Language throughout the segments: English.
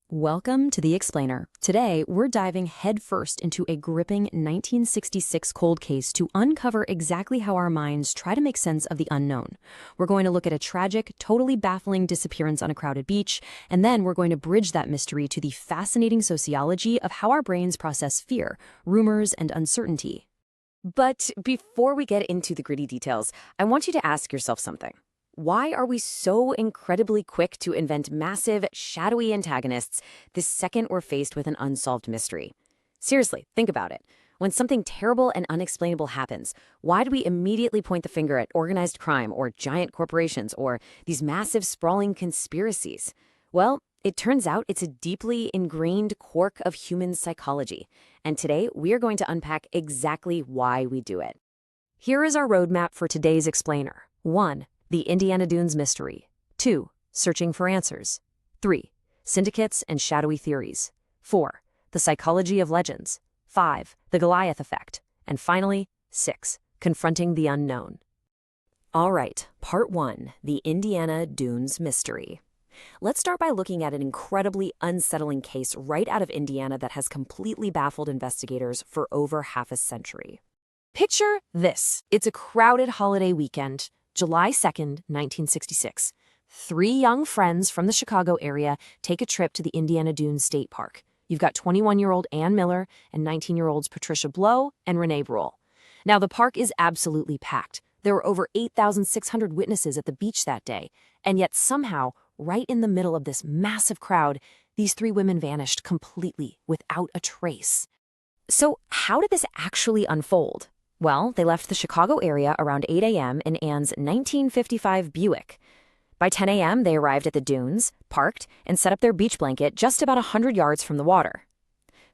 Welcome to The Explainer. Today, we're diving headfirst into a gripping 1966 cold case to uncover exactly how our minds try to make sense of the unknown. We're going to look at a tragic, totally baffling disappearance on a crowded beach, and then we're going to bridge that mystery to the fascinating sociology of how our brains process fear, rumors, and uncertainty. But before we get into the gritty details, I want you to ask yourself something. Why are we so incredibly quick to invent massive, shadowy antagonists the second we're faced with an unsolved mystery? Seriously, think about it. When something terrible and unexplainable happens, why do we immediately point the finger at organized crime or giant corporations or these massive, sprawling conspiracies? Well, it turns out it's a deeply ingrained quirk of human psychology. And today, we are going to unpack exactly why we do it. Here is our roadmap for today's explainer. 1. The Indiana Dunes mystery. 2. Searching for answers. 3. Syndicates and shadowy theories. 4. The psychology of legends. 5. The Goliath effect. And finally, 6. Confronting the unknown. All right, part 1, the Indiana Dunes mystery. Let's start by looking at an incredibly unsettling case right out of Indiana that has completely baffled investigators for over half a century. Picture this. It's a crowded holiday weekend, July 2nd, 1966. 3 young friends from the Chicago area take a trip to the Indiana Dunes State Park. You've got 21-year-old Ann Miller and 19-year-olds Patricia Blow and Renée Bruhl. Now, the park is absolutely packed. There were over 8,600 witnesses at the beach that day, and yet somehow, right in the middle of this massive crowd, these 3 women vanished completely without a trace. So how did this actually unfold? Well, they left the Chicago area around 8 a.m. in Ann's 1955 Buick. By 10 a.m., they arrived at the dunes, parked, and set up their beach blanket just about 100 yards from the water.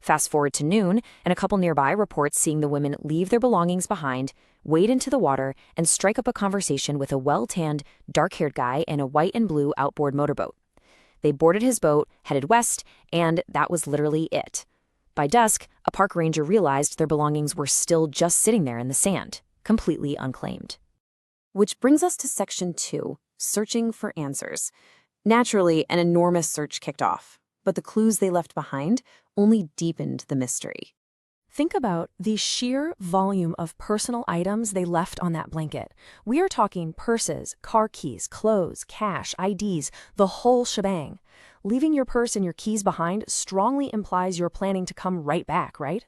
Fast forward to noon, and a couple nearby reports seeing the women leave their belongings behind, wade into the water, and strike up a conversation with a well-tanned, dark-haired guy in a white and blue outboard motorboat. They boarded his boat, headed west, and that was literally it. By dusk, a park ranger realized their belongings were still just sitting there in the sand, completely unclaimed. Which brings us to Section 2, Searching for Answers. Naturally, an enormous search kicked off, but the clues they left behind only deepened the mystery. Think about the sheer volume of personal items they left on that blanket. We are talking purses, car keys, clothes, cash, IDs, the whole shebang. Leaving your purse and your keys behind strongly implies you're planning to come right back, right?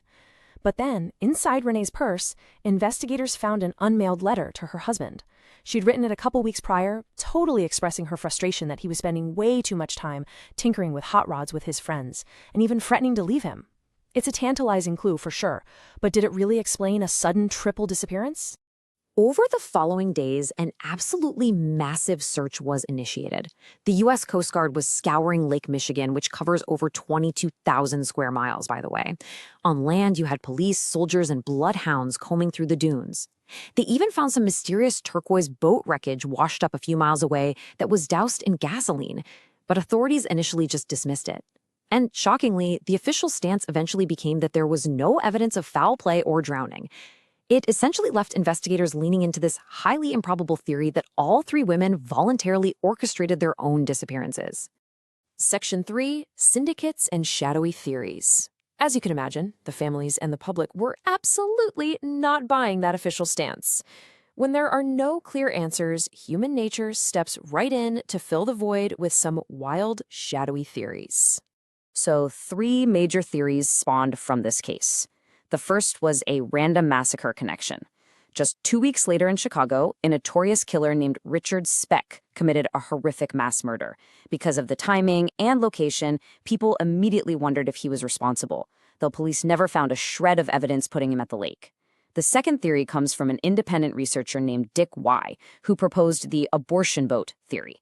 But then, inside Renée's purse, investigators found an unmailed letter to her husband. She'd written it a couple weeks prior, totally expressing her frustration that he was spending way too much time tinkering with hot rods with his friends, and even threatening to leave him. It's a tantalizing clue for sure, but did it really explain a sudden triple disappearance? Over the following days, an absolutely massive search was initiated. The U.S. Coast Guard was scouring Lake Michigan, which covers over 22,000 square miles, by the way. On land, you had police, soldiers, and bloodhounds combing through the dunes. They even found some mysterious turquoise boat wreckage washed up a few miles away that was doused in gasoline, but authorities initially just dismissed it. And shockingly, the official stance eventually became that there was no evidence of foul play or drowning. It essentially left investigators leaning into this highly improbable theory that all 3 women voluntarily orchestrated their own disappearances. Section 3, Syndicates and Shadowy Theories. As you can imagine, the families and the public were absolutely not buying that official stance. When there are no clear answers, human nature steps right in to fill the void with some wild, shadowy theories. So 3 major theories spawned from this case. The first was a random massacre connection. Just 2 weeks later in Chicago, a notorious killer named Richard Speck committed a horrific mass murder. Because of the timing and location, people immediately wondered if he was responsible, though police never found a shred of evidence putting him at the lake. The second theory comes from an independent researcher named Dick Y., who proposed the abortion boat theory.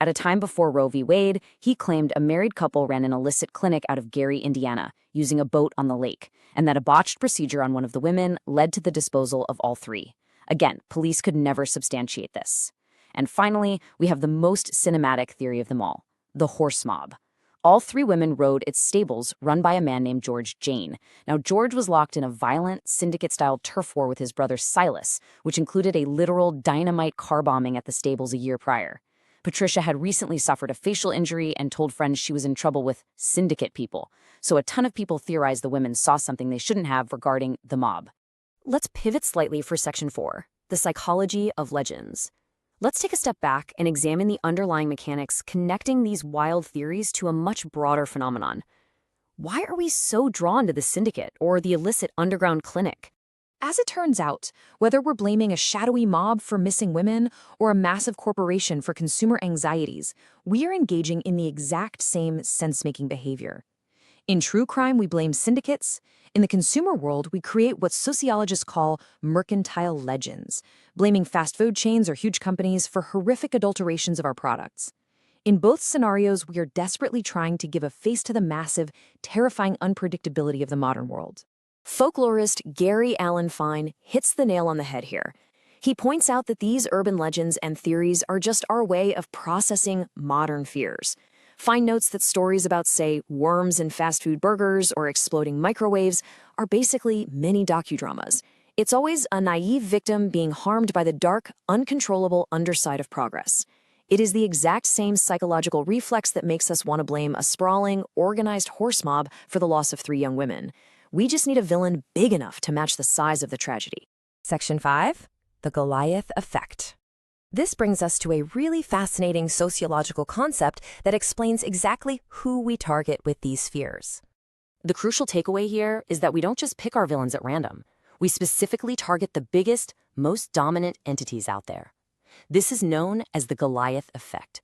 At a time before Roe v. Wade, he claimed a married couple ran an illicit clinic out of Gary, Indiana, using a boat on the lake, and that a botched procedure on one of the women led to the disposal of all 3. Again, police could never substantiate this. And finally, we have the most cinematic theory of them all, the horse mob. All 3 women rode its stables run by a man named George Jane. Now, George was locked in a violent, syndicate-style turf war with his brother Silas, which included a literal dynamite car bombing at the stables a year prior. Patricia had recently suffered a facial injury and told friends she was in trouble with syndicate people. So a ton of people theorized the women saw something they shouldn't have regarding the mob. Let's pivot slightly for Section 4, the psychology of legends. Let's take a step back and examine the underlying mechanics connecting these wild theories to a much broader phenomenon. Why are we so drawn to the syndicate or the illicit underground clinic? As it turns out, whether we're blaming a shadowy mob for missing women or a massive corporation for consumer anxieties, we are engaging in the exact same sense-making behavior. In true crime, we blame syndicates. In the consumer world, we create what sociologists call mercantile legends, blaming fast food chains or huge companies for horrific adulterations of our products. In both scenarios, we are desperately trying to give a face to the massive, terrifying unpredictability of the modern world. Folklorist Gary Allen Fine hits the nail on the head here. He points out that these urban legends and theories are just our way of processing modern fears. Fine notes that stories about, say, worms in fast food burgers or exploding microwaves are basically mini docudramas. It's always a naive victim being harmed by the dark, uncontrollable underside of progress. It is the exact same psychological reflex that makes us want to blame a sprawling, organized horse mob for the loss of 3 young women. We just need a villain big enough to match the size of the tragedy. Section 5, the Goliath effect. This brings us to a really fascinating sociological concept that explains exactly who we target with these fears. The crucial takeaway here is that we don't just pick our villains at random. We specifically target the biggest, most dominant entities out there. This is known as the Goliath effect.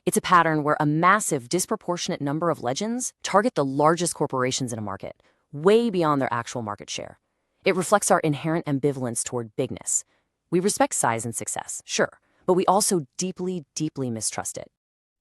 It's a pattern where a massive, disproportionate number of legends target the largest corporations in a market, way beyond their actual market share. It reflects our inherent ambivalence toward bigness. We respect size and success, sure, but we also deeply, deeply mistrust it.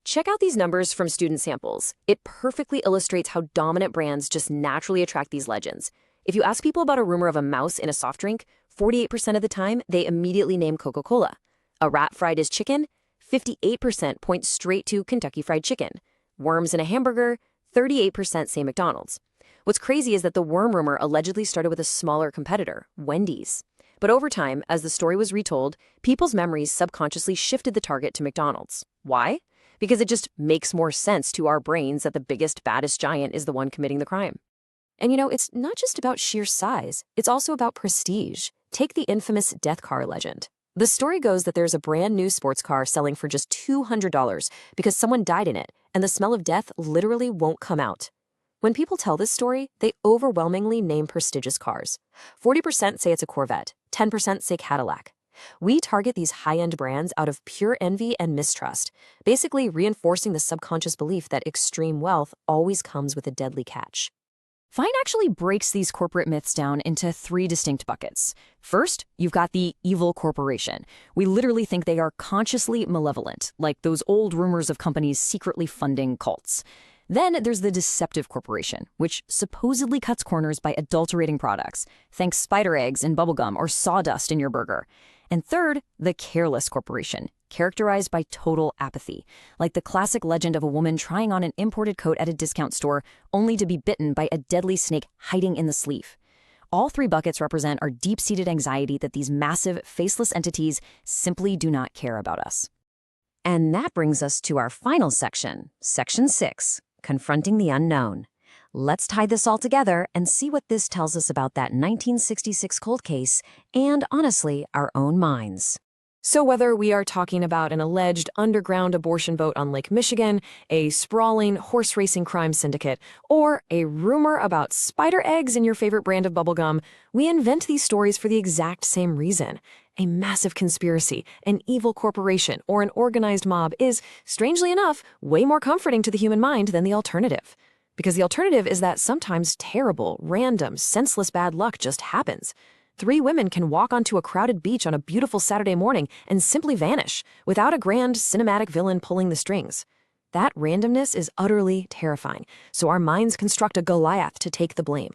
Check out these numbers from student samples. It perfectly illustrates how dominant brands just naturally attract these legends. If you ask people about a rumor of a mouse in a soft drink, 48% of the time, they immediately name Coca-Cola. A rat fried as chicken? 58% point straight to Kentucky Fried Chicken. Worms in a hamburger? 38% say McDonald's. What's crazy is that the worm rumor allegedly started with a smaller competitor, Wendy's. But over time, as the story was retold, people's memories subconsciously shifted the target to McDonald's. Why? Because it just makes more sense to our brains that the biggest, baddest giant is the one committing the crime. And it's not just about sheer size, it's also about prestige. Take the infamous death car legend. The story goes that there's a brand new sports car selling for just $200 because someone died in it, and the smell of death literally won't come out. When people tell this story, they overwhelmingly name prestigious cars. 40% say it's a Corvette, 10% say Cadillac. We target these high-end brands out of pure envy and mistrust, basically reinforcing the subconscious belief that extreme wealth always comes with a deadly catch. Fine actually breaks these corporate myths down into 3 distinct buckets. First, you've got the evil corporation. We literally think they are consciously malevolent, like those old rumors of companies secretly funding cults. Then there's the deceptive corporation, which supposedly cuts corners by adulterating products. Think spider eggs in bubblegum or sawdust in your burger. And third, the careless corporation, characterized by total apathy, like the classic legend of a woman trying on an imported coat at a discount store only to be bitten by a deadly snake hiding in the sleeve. All 3 buckets represent our deep-seated anxiety that these massive, faceless entities simply do not care about us. And that brings us to our final section, Section 6. Confronting the unknown. Let's tie this all together and see what this tells us about that 1966 cold case and, honestly, our own minds. So whether we are talking about an alleged underground abortion vote on Lake Michigan, a sprawling horse racing crime syndicate, or a rumor about spider eggs in your favorite brand of bubblegum, we invent these stories for the exact same reason. A massive conspiracy, an evil corporation, or an organized mob is, strangely enough, way more comforting to the human mind than the alternative. Because the alternative is that sometimes terrible, random, senseless bad luck just happens. 3 women can walk onto a crowded beach on a beautiful Saturday morning and simply vanish, without a grand, cinematic villain pulling the strings. That randomness is utterly terrifying, so our minds construct a Goliath to take the blame.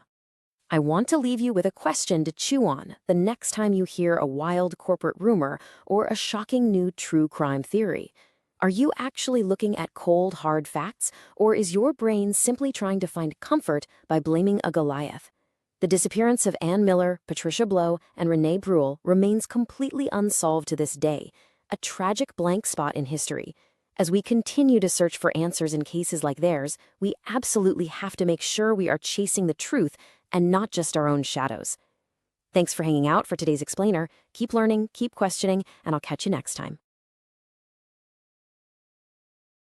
I want to leave you with a question to chew on the next time you hear a wild corporate rumor or a shocking new true crime theory. Are you actually looking at cold, hard facts, or is your brain simply trying to find comfort by blaming a Goliath? The disappearance of Ann Miller, Patricia Blow, and Renée Bruhl remains completely unsolved to this day, a tragic blank spot in history. As we continue to search for answers in cases like theirs, we absolutely have to make sure we are chasing the truth and not just our own shadows. Thanks for hanging out for today's explainer. Keep learning, keep questioning, and I'll catch you next time.